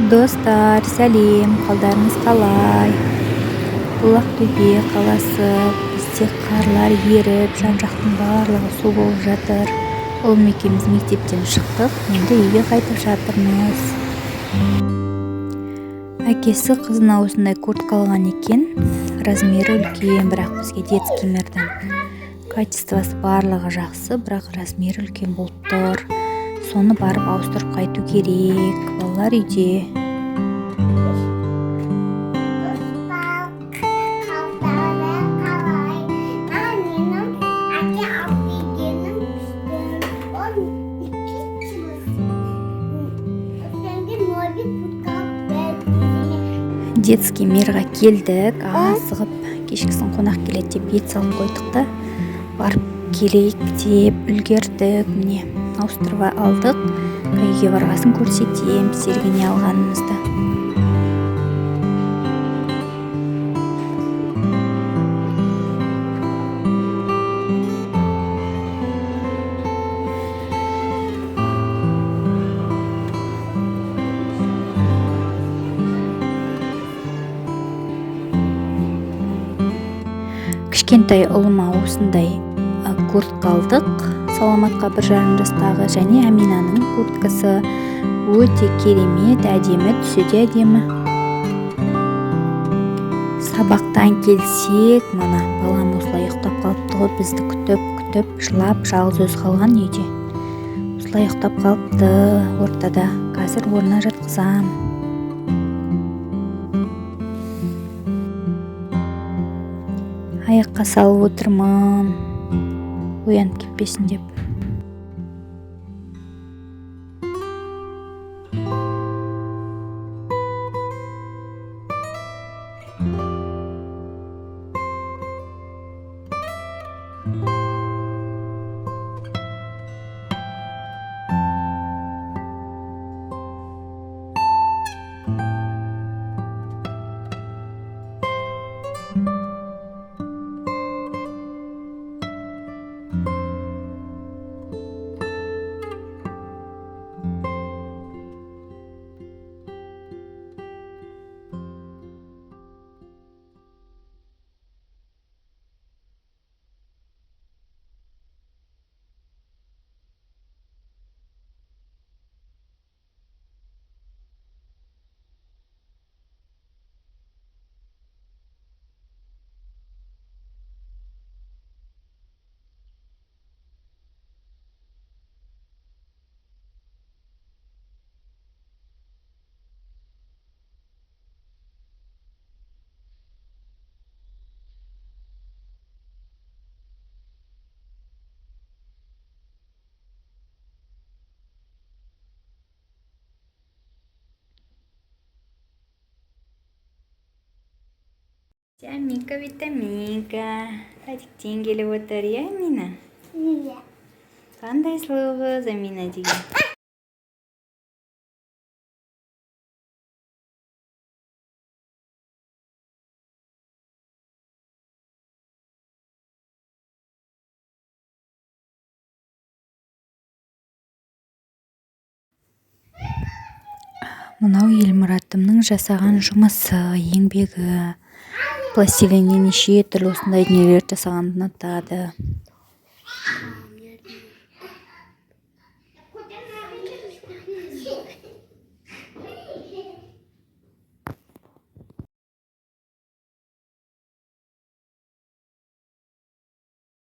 Достар, сәлем, қалдарыңыз қалай? Бұлақтөбе қаласы, бізде қарлар еріп, жан-жақтың барлығы су болып жатыр. Ұлым екеуміз мектептен шықтық, енді үйге қайтып жатырмыз. Әкесі қызына осындай куртка алған екен, размері үлкен, бірақ бізге детскийлерден. Качествосы барлығы жақсы, бірақ размері үлкен болып тұр. Соны барып ауыстырып қайту керек. Балалар үйде. Детский мирға келдік, асығып кешкісін қонақ келеді деп бет салып қойдық та, барып келейік деп үлгердік. Міне ауыстырып алдық. Үйге барғасын көрсетем сіздерге не алғанымызды. Кішкентай ұлыма осындай куртка алдық. Саламатқа 1,5 жастағы, және Аминаның курткасы өте керемет, әдемі, түсі де әдемі. Сабақтан келсек, мына балам осылай ұйықтап қалыпты ғой, бізді күтіп жылап, жалғыз өз қалған үйде. Осылай ұйықтап қалыпты ортада. Қазір орнына жатқызам. Аяққа салып отырмын, оянып кетпесін деп. Аминка, витаминка. Садиктен келіп отыр, иә, Амина? Иә. Қандай сұлу қыз, Амина деген. Мынау Елмұратымның жасаған жұмысы, еңбегі. Пластилиннен неше түрлі осындай дүниелер жасағанды ұнатады.